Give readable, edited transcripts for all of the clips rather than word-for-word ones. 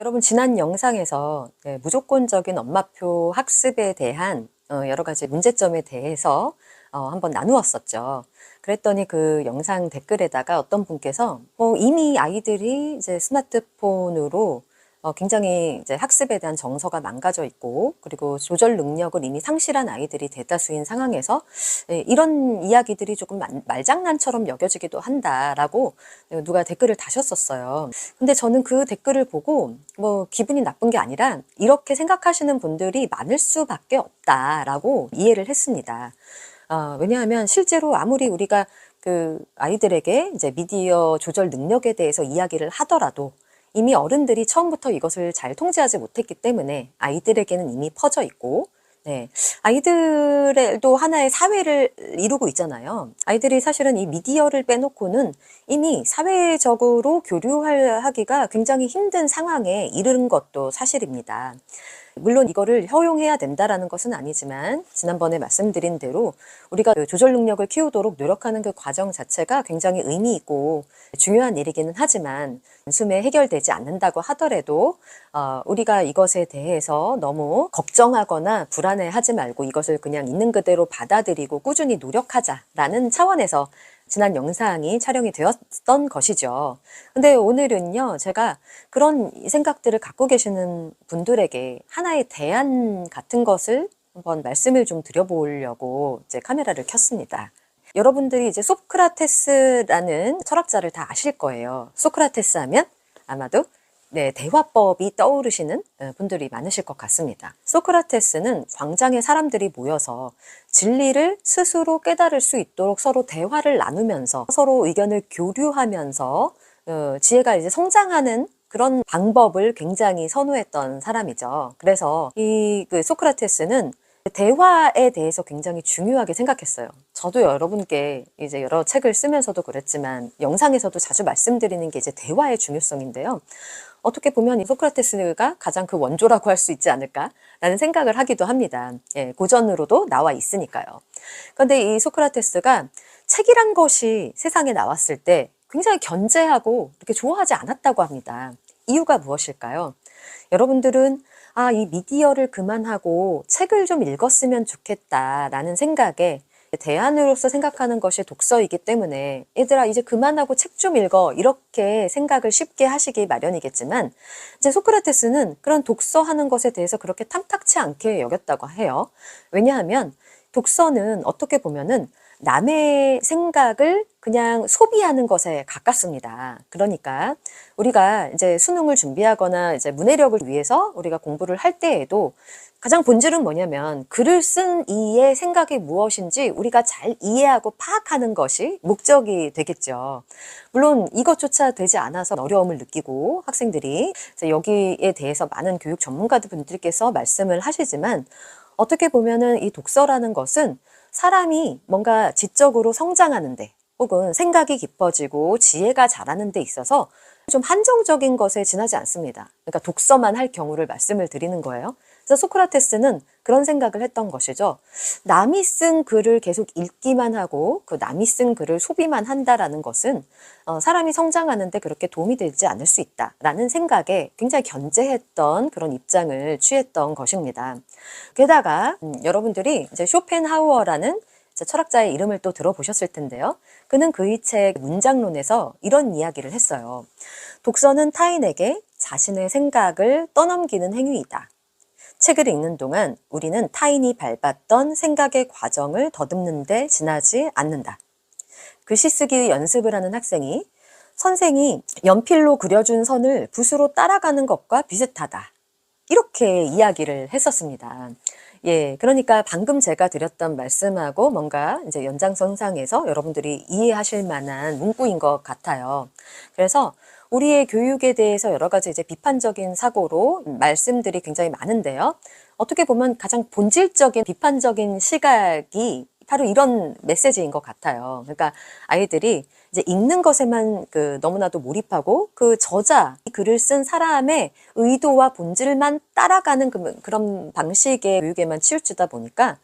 여러분 지난 영상에서 무조건적인 엄마표 학습에 대한 여러 가지 문제점에 대해서 한번 나누었었죠. 그랬더니 그 영상 댓글에다가 어떤 분께서 이미 아이들이 이제 스마트폰으로 굉장히 이제 학습에 대한 정서가 망가져 있고, 그리고 조절 능력을 이미 상실한 아이들이 대다수인 상황에서 이런 이야기들이 조금 말장난처럼 여겨지기도 한다라고 누가 댓글을 다셨었어요. 근데 저는 그 댓글을 보고 기분이 나쁜 게 아니라 이렇게 생각하시는 분들이 많을 수밖에 없다라고 이해를 했습니다. 왜냐하면 실제로 아무리 우리가 그 아이들에게 이제 미디어 조절 능력에 대해서 이야기를 하더라도 이미 어른들이 처음부터 이것을 잘 통제하지 못했기 때문에 아이들에게는 이미 퍼져 있고, 아이들도 하나의 사회를 이루고 있잖아요. 아이들이 사실은 이 미디어를 빼놓고는 이미 사회적으로 교류하기가 굉장히 힘든 상황에 이르는 것도 사실입니다. 물론 이거를 허용해야 된다라는 것은 아니지만, 지난번에 말씀드린 대로 우리가 그 조절 능력을 키우도록 노력하는 그 과정 자체가 굉장히 의미 있고 중요한 일이기는 하지만, 단숨에 해결되지 않는다고 하더라도 우리가 이것에 대해서 너무 걱정하거나 불안해하지 말고 이것을 그냥 있는 그대로 받아들이고 꾸준히 노력하자라는 차원에서 지난 영상이 촬영이 되었던 것이죠. 근데 오늘은요, 제가 그런 생각들을 갖고 계시는 분들에게 하나의 대안 같은 것을 한번 말씀을 좀 드려보려고 이제 카메라를 켰습니다. 여러분들이 이제 소크라테스라는 철학자를 다 아실 거예요. 소크라테스 하면 아마도 대화법이 떠오르시는 분들이 많으실 것 같습니다. 소크라테스는 광장에 사람들이 모여서 진리를 스스로 깨달을 수 있도록 서로 대화를 나누면서 서로 의견을 교류하면서 지혜가 이제 성장하는 그런 방법을 굉장히 선호했던 사람이죠. 그래서 그 소크라테스는 대화에 대해서 굉장히 중요하게 생각했어요. 저도 여러분께 이제 여러 책을 쓰면서도 그랬지만 영상에서도 자주 말씀드리는 게 이제 대화의 중요성인데요. 어떻게 보면 이 소크라테스가 가장 그 원조라고 할 수 있지 않을까라는 생각을 하기도 합니다. 고전으로도 나와 있으니까요. 그런데 이 소크라테스가 책이란 것이 세상에 나왔을 때 굉장히 견제하고 이렇게 좋아하지 않았다고 합니다. 이유가 무엇일까요? 여러분들은 이 미디어를 그만하고 책을 좀 읽었으면 좋겠다라는 생각에 대안으로서 생각하는 것이 독서이기 때문에 얘들아 이제 그만하고 책 좀 읽어 이렇게 생각을 쉽게 하시기 마련이겠지만, 이제 소크라테스는 그런 독서하는 것에 대해서 그렇게 탐탁치 않게 여겼다고 해요. 왜냐하면 독서는 어떻게 보면은 남의 생각을 그냥 소비하는 것에 가깝습니다. 그러니까 우리가 이제 수능을 준비하거나 이제 문해력을 위해서 우리가 공부를 할 때에도 가장 본질은 뭐냐면 글을 쓴 이의 생각이 무엇인지 우리가 잘 이해하고 파악하는 것이 목적이 되겠죠. 물론 이것조차 되지 않아서 어려움을 느끼고 학생들이 여기에 대해서 많은 교육 전문가들 분들께서 말씀을 하시지만, 어떻게 보면은 이 독서라는 것은 사람이 뭔가 지적으로 성장하는데 혹은 생각이 깊어지고 지혜가 자라는 데 있어서 좀 한정적인 것에 지나지 않습니다. 그러니까 독서만 할 경우를 말씀을 드리는 거예요. 그래서 소크라테스는 그런 생각을 했던 것이죠. 남이 쓴 글을 계속 읽기만 하고 그 남이 쓴 글을 소비만 한다라는 것은 사람이 성장하는데 그렇게 도움이 되지 않을 수 있다라는 생각에 굉장히 견제했던 그런 입장을 취했던 것입니다. 게다가 여러분들이 이제 쇼펜하우어라는 철학자의 이름을 또 들어보셨을 텐데요. 그는 그의 책 문장론에서 이런 이야기를 했어요. 독서는 타인에게 자신의 생각을 떠넘기는 행위이다. 책을 읽는 동안 우리는 타인이 밟았던 생각의 과정을 더듬는 데 지나지 않는다. 글씨 쓰기 연습을 하는 학생이 선생이 연필로 그려준 선을 붓으로 따라가는 것과 비슷하다. 이렇게 이야기를 했었습니다. 그러니까 방금 제가 드렸던 말씀하고 뭔가 이제 연장선상에서 여러분들이 이해하실 만한 문구인 것 같아요. 그래서 우리의 교육에 대해서 여러 가지 이제 비판적인 사고로 말씀들이 굉장히 많은데요. 어떻게 보면 가장 본질적인 비판적인 시각이 바로 이런 메시지인 것 같아요. 그러니까 아이들이 이제 읽는 것에만 너무나도 몰입하고 그 저자, 글을 쓴 사람의 의도와 본질만 따라가는 그런 방식의 교육에만 치우치다 보니까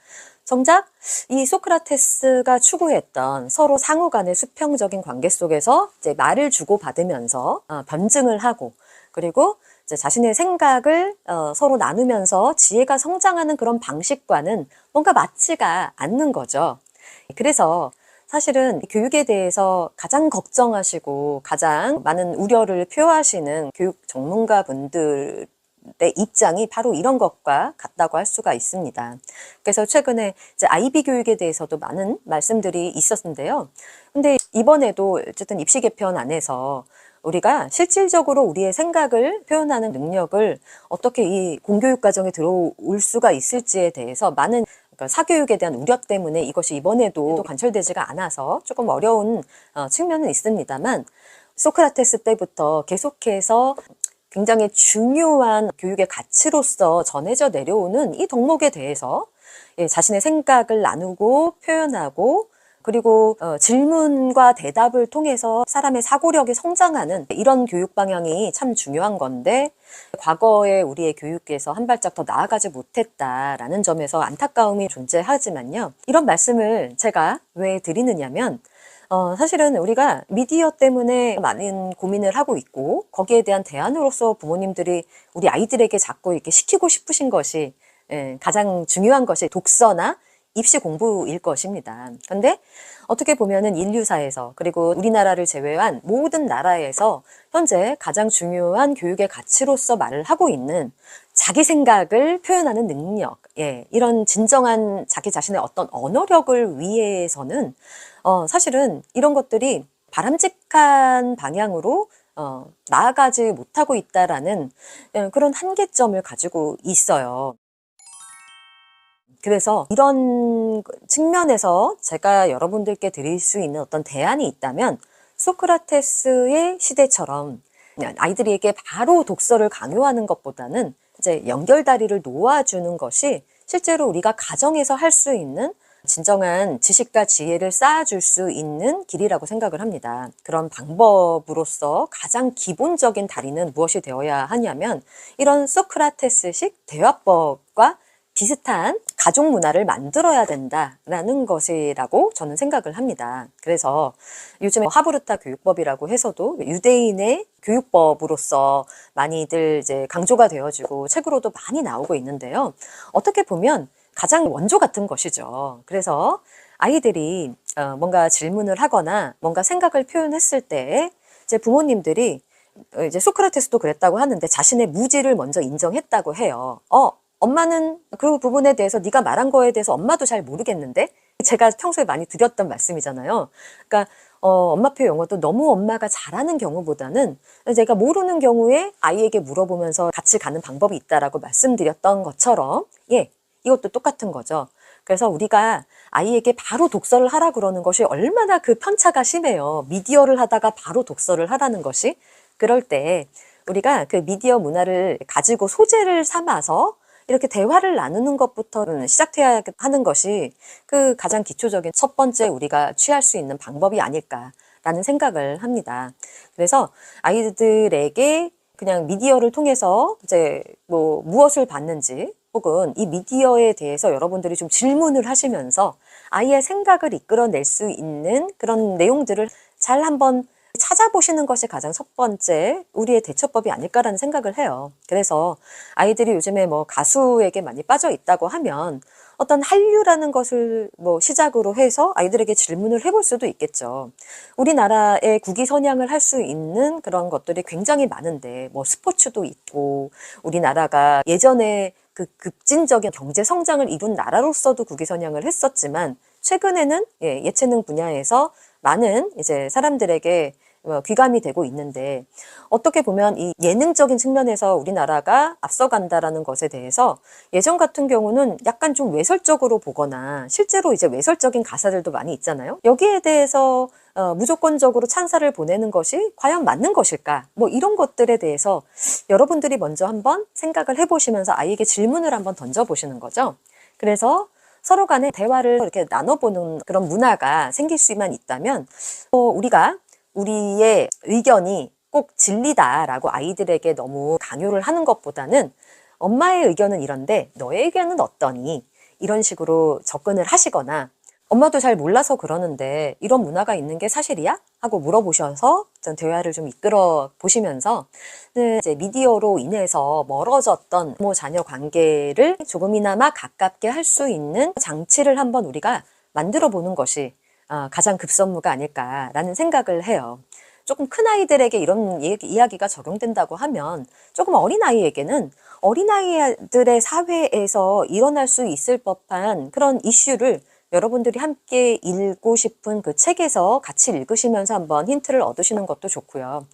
정작 이 소크라테스가 추구했던 서로 상호 간의 수평적인 관계 속에서 이제 말을 주고받으면서 변증을 하고, 그리고 이제 자신의 생각을 서로 나누면서 지혜가 성장하는 그런 방식과는 뭔가 맞지가 않는 거죠. 그래서 사실은 교육에 대해서 가장 걱정하시고 가장 많은 우려를 표하시는 교육 전문가분들의 입장이 바로 이런 것과 같다고 할 수가 있습니다. 그래서 최근에 이제 IB 교육에 대해서도 많은 말씀들이 있었는데요. 근데 이번에도 어쨌든 입시 개편 안에서 우리가 실질적으로 우리의 생각을 표현하는 능력을 어떻게 이 공교육 과정에 들어올 수가 있을지에 대해서 많은 그러니까 사교육에 대한 우려 때문에 이것이 이번에도 관철되지가 않아서 조금 어려운 측면은 있습니다만, 소크라테스 때부터 계속해서 굉장히 중요한 교육의 가치로서 전해져 내려오는 이 덕목에 대해서 자신의 생각을 나누고 표현하고, 그리고 질문과 대답을 통해서 사람의 사고력이 성장하는 이런 교육 방향이 참 중요한 건데, 과거에 우리의 교육에서 한 발짝 더 나아가지 못했다라는 점에서 안타까움이 존재하지만요. 이런 말씀을 제가 왜 드리느냐면, 사실은 우리가 미디어 때문에 많은 고민을 하고 있고, 거기에 대한 대안으로서 부모님들이 우리 아이들에게 자꾸 이렇게 시키고 싶으신 것이 가장 중요한 것이 독서나 입시 공부일 것입니다. 그런데 어떻게 보면은 인류사에서, 그리고 우리나라를 제외한 모든 나라에서 현재 가장 중요한 교육의 가치로서 말을 하고 있는 자기 생각을 표현하는 능력, 이런 진정한 자기 자신의 어떤 언어력을 위해서는 사실은 이런 것들이 바람직한 방향으로 나아가지 못하고 있다라는 그런 한계점을 가지고 있어요. 그래서 이런 측면에서 제가 여러분들께 드릴 수 있는 어떤 대안이 있다면, 소크라테스의 시대처럼 아이들에게 바로 독서를 강요하는 것보다는 이제 연결다리를 놓아주는 것이 실제로 우리가 가정에서 할 수 있는 진정한 지식과 지혜를 쌓아줄 수 있는 길이라고 생각을 합니다. 그런 방법으로서 가장 기본적인 다리는 무엇이 되어야 하냐면, 이런 소크라테스식 대화법과 비슷한 가족 문화를 만들어야 된다라는 것이라고 저는 생각을 합니다. 그래서 요즘에 하브르타 교육법이라고 해서도 유대인의 교육법으로서 많이들 이제 강조가 되어지고 책으로도 많이 나오고 있는데요. 어떻게 보면 가장 원조 같은 것이죠. 그래서 아이들이 뭔가 질문을 하거나 뭔가 생각을 표현했을 때 이제 부모님들이 이제 소크라테스도 그랬다고 하는데 자신의 무지를 먼저 인정했다고 해요. 엄마는 그 부분에 대해서 네가 말한 거에 대해서 엄마도 잘 모르겠는데, 제가 평소에 많이 드렸던 말씀이잖아요. 그러니까 엄마표 영어도 너무 엄마가 잘하는 경우보다는 제가 모르는 경우에 아이에게 물어보면서 같이 가는 방법이 있다라고 말씀드렸던 것처럼, 이것도 똑같은 거죠. 그래서 우리가 아이에게 바로 독서를 하라 그러는 것이 얼마나 그 편차가 심해요. 미디어를 하다가 바로 독서를 하라는 것이. 그럴 때 우리가 그 미디어 문화를 가지고 소재를 삼아서 이렇게 대화를 나누는 것부터 시작해야 하는 것이 그 가장 기초적인 첫 번째 우리가 취할 수 있는 방법이 아닐까라는 생각을 합니다. 그래서 아이들에게 그냥 미디어를 통해서 이제 뭐 무엇을 봤는지, 혹은 이 미디어에 대해서 여러분들이 좀 질문을 하시면서 아이의 생각을 이끌어낼 수 있는 그런 내용들을 잘 한번 찾아보시는 것이 가장 첫 번째 우리의 대처법이 아닐까라는 생각을 해요. 그래서 아이들이 요즘에 뭐 가수에게 많이 빠져 있다고 하면 어떤 한류라는 것을 뭐 시작으로 해서 아이들에게 질문을 해볼 수도 있겠죠. 우리나라의 국위선양을 할 수 있는 그런 것들이 굉장히 많은데, 뭐 스포츠도 있고, 우리나라가 예전에 그 급진적인 경제 성장을 이룬 나라로서도 국위선양을 했었지만, 최근에는 예체능 분야에서 많은 이제 사람들에게 귀감이 되고 있는데, 어떻게 보면 이 예능적인 측면에서 우리나라가 앞서간다라는 것에 대해서 예전 같은 경우는 약간 좀 외설적으로 보거나, 실제로 이제 외설적인 가사들도 많이 있잖아요. 여기에 대해서 무조건적으로 찬사를 보내는 것이 과연 맞는 것일까? 뭐 이런 것들에 대해서 여러분들이 먼저 한번 생각을 해보시면서 아이에게 질문을 한번 던져보시는 거죠. 그래서 서로 간에 대화를 이렇게 나눠보는 그런 문화가 생길 수만 있다면, 우리가 우리의 의견이 꼭 진리다라고 아이들에게 너무 강요를 하는 것보다는, 엄마의 의견은 이런데 너의 의견은 어떠니? 이런 식으로 접근을 하시거나, 엄마도 잘 몰라서 그러는데 이런 문화가 있는 게 사실이야? 하고 물어보셔서 전 대화를 좀 이끌어 보시면서 이제 미디어로 인해서 멀어졌던 부모 자녀 관계를 조금이나마 가깝게 할 수 있는 장치를 한번 우리가 만들어 보는 것이 가장 급선무가 아닐까라는 생각을 해요. 조금 큰 아이들에게 이런 이야기가 적용된다고 하면 조금 어린아이에게는 어린아이들의 사회에서 일어날 수 있을 법한 그런 이슈를 여러분들이 함께 읽고 싶은 그 책에서 같이 읽으시면서 한번 힌트를 얻으시는 것도 좋고요.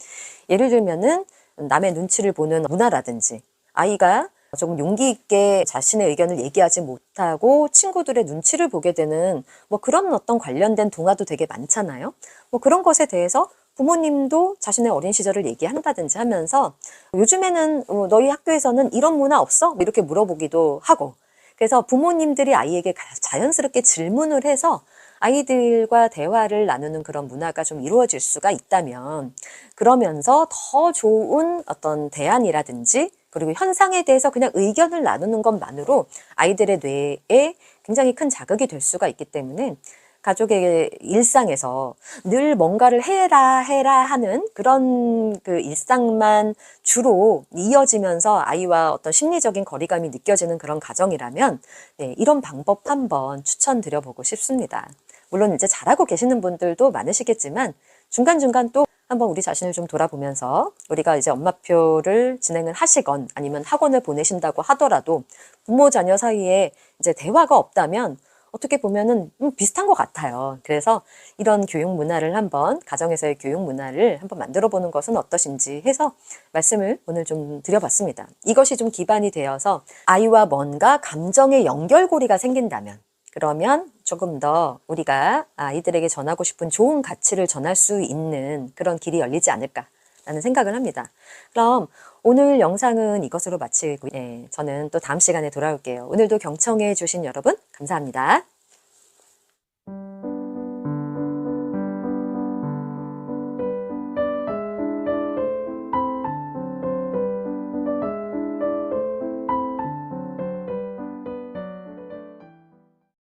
예를 들면은 남의 눈치를 보는 문화라든지 아이가 조금 용기 있게 자신의 의견을 얘기하지 못하고 친구들의 눈치를 보게 되는 뭐 그런 어떤 관련된 동화도 되게 많잖아요. 뭐 그런 것에 대해서 부모님도 자신의 어린 시절을 얘기한다든지 하면서 요즘에는 너희 학교에서는 이런 문화 없어? 뭐 이렇게 물어보기도 하고 그래서 부모님들이 아이에게 자연스럽게 질문을 해서 아이들과 대화를 나누는 그런 문화가 좀 이루어질 수가 있다면 그러면서 더 좋은 어떤 대안이라든지 그리고 현상에 대해서 그냥 의견을 나누는 것만으로 아이들의 뇌에 굉장히 큰 자극이 될 수가 있기 때문에 가족의 일상에서 늘 뭔가를 해라 하는 그런 그 일상만 주로 이어지면서 아이와 어떤 심리적인 거리감이 느껴지는 그런 가정이라면 네, 이런 방법 한번 추천드려보고 싶습니다. 물론 이제 잘하고 계시는 분들도 많으시겠지만 중간중간 또 한번 우리 자신을 좀 돌아보면서 우리가 이제 엄마표를 진행을 하시건 아니면 학원을 보내신다고 하더라도 부모 자녀 사이에 이제 대화가 없다면 어떻게 보면은 비슷한 것 같아요. 그래서 이런 교육 문화를 한번 가정에서의 교육 문화를 한번 만들어 보는 것은 어떠신지 해서 말씀을 오늘 좀 드려봤습니다. 이것이 좀 기반이 되어서 아이와 뭔가 감정의 연결고리가 생긴다면 그러면 조금 더 우리가 아이들에게 전하고 싶은 좋은 가치를 전할 수 있는 그런 길이 열리지 않을까라는 생각을 합니다. 그럼 오늘 영상은 이것으로 마치고 저는 또 다음 시간에 돌아올게요. 오늘도 경청해 주신 여러분 감사합니다.